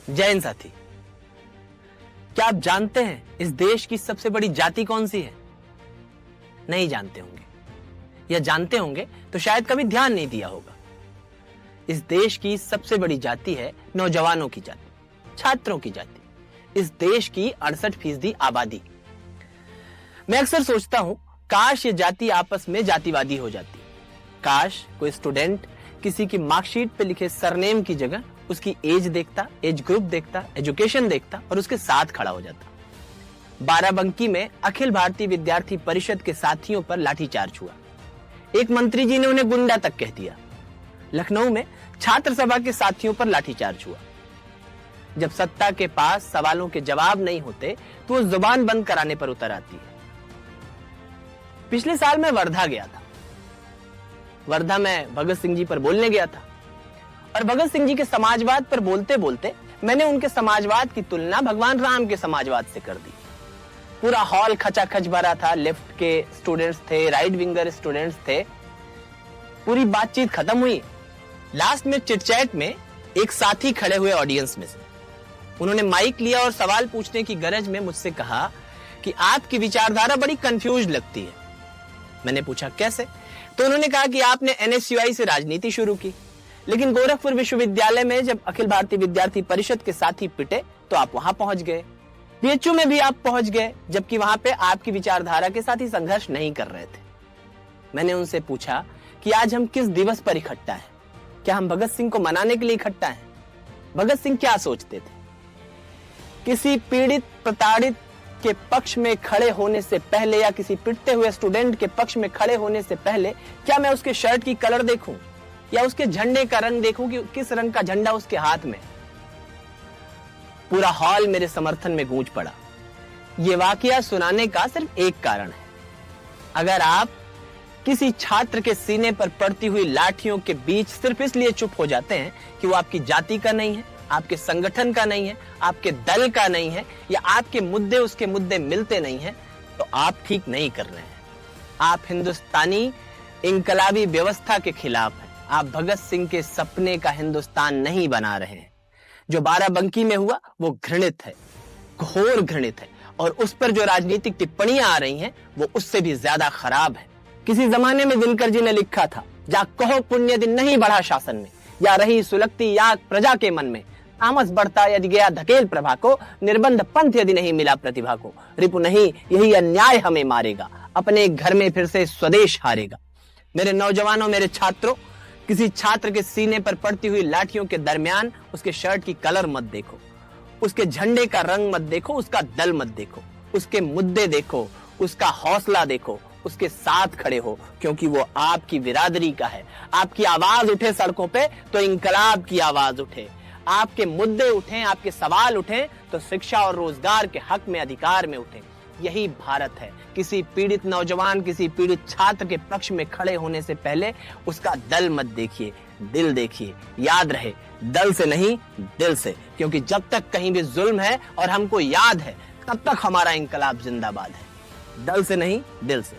जय हिंद साथी। क्या आप जानते हैं इस देश की सबसे बड़ी जाति कौन सी है? नहीं जानते होंगे, या जानते होंगे तो शायद कभी ध्यान नहीं दिया होगा। इस देश की सबसे बड़ी जाति है नौजवानों की जाति, छात्रों की जाति। इस देश की 68% आबादी। मैं अक्सर सोचता हूं, काश ये जाति आपस में जातिवादी हो जाती। काश कोई स्टूडेंट किसी की मार्कशीट पे लिखे सरनेम की जगह उसकी एज देखता, एज ग्रुप देखता, एजुकेशन देखता और उसके साथ खड़ा हो जाता। बाराबंकी में अखिल भारतीय विद्यार्थी परिषद के साथियों पर लाठीचार्ज हुआ। एक मंत्री जी ने उन्हें गुंडा तक कह दिया। लखनऊ में छात्र सभा के साथियों पर लाठीचार्ज हुआ। जब सत्ता के पास सवालों के जवाब नहीं होते तो वो जुबान बंद कराने पर उतर आती है। पिछले साल मैं वर्धा गया था। वर्धा में भगत सिंह जी पर बोलने गया था और भगत सिंह जी के समाजवाद पर बोलते बोलते मैंने उनके समाजवाद की तुलना भगवान राम के समाजवाद से कर दी। पूरा हॉल खचाखच भरा था। लेफ्ट के स्टूडेंट्स थे, राइट विंगर स्टूडेंट्स थे। पूरी बातचीत खत्म हुई। लास्ट में चिटचैट में एक साथी खड़े हुए ऑडियंस में से। उन्होंने माइक लिया और सवाल पूछने की गरज में मुझसे कहा कि आपकी विचारधारा बड़ी कंफ्यूज लगती है। मैंने पूछा कैसे? तो उन्होंने कहा कि आपने एनएसयूआई से राजनीति शुरू की, लेकिन गोरखपुर विश्वविद्यालय में जब अखिल भारतीय विद्यार्थी परिषद के साथी पिटे तो आप वहां पहुंच गए। बीएचयू में भी आप पहुंच गए, जबकि वहां पे आपकी विचारधारा के साथ ही संघर्ष नहीं कर रहे थे। मैंने उनसे पूछा कि आज हम किस दिवस पर इकट्ठा हैं? क्या हम भगत सिंह को मनाने के लिए इकट्ठा हैं? भगत सिंह क्या सोचते थे? किसी पीड़ित प्रताड़ित के पक्ष में खड़े होने से पहले या किसी पिटते हुए स्टूडेंट के पक्ष में खड़े होने से पहले क्या मैं उसके शर्ट की कलर देखूं या उसके झंडे का रंग देखूं कि किस रंग का झंडा उसके हाथ में? पूरा हॉल मेरे समर्थन में गूंज पड़ा। यह वाकया सुनाने का सिर्फ एक कारण है। अगर आप किसी छात्र के सीने पर पड़ती हुई लाठियों के बीच सिर्फ इसलिए चुप हो जाते हैं कि वो आपकी जाति का नहीं है, आपके संगठन का नहीं है, आपके दल का नहीं है, या आपके मुद्दे उसके मुद्दे मिलते नहीं है, तो आप ठीक नहीं कर रहे हैं। आप हिंदुस्तानी इंकलाबी व्यवस्था के खिलाफ हैं। आप भगत सिंह के सपने का हिंदुस्तान नहीं बना रहे हैं। जो बाराबंकी में हुआ वो घृणित है, घोर घृणित है, और उस पर जो राजनीतिक टिप्पणियां आ रही हैं वो उससे भी ज्यादा खराब है। किसी जमाने में दिनकर जी ने लिखा था, जा कहो पुण्य दिन नहीं बढ़ा शासन में, या रही सुलगती याद प्रजा के मन में, तामस बढ़ता यदि गया धकेल प्रभा को, निर्बंध पंथ यदि नहीं मिला प्रतिभा को, रिपु नहीं यही अन्याय हमें मारेगा, अपने घर में फिर से स्वदेश हारेगा। मेरे नौजवानों, मेरे छात्रों, किसी छात्र के सीने पर पड़ती हुई लाठियों के दरमियान उसके शर्ट की कलर मत देखो, उसके झंडे का रंग मत देखो, उसका दल मत देखो, उसके मुद्दे देखो, उसका हौसला देखो, उसके साथ खड़े हो, क्योंकि वो आपकी बिरादरी का है। आपकी आवाज उठे सड़कों पे तो इंकलाब की आवाज उठे, आपके मुद्दे उठें, आपके सवाल उठें तो शिक्षा और रोजगार के हक में, अधिकार में उठें। यही भारत है। किसी पीड़ित नौजवान, किसी पीड़ित छात्र के पक्ष में खड़े होने से पहले उसका दल मत देखिए, दिल देखिए। याद रहे, दल से नहीं दिल से, क्योंकि जब तक कहीं भी जुल्म है और हमको याद है तब तक हमारा इंकलाब जिंदाबाद है। दल से नहीं दिल से।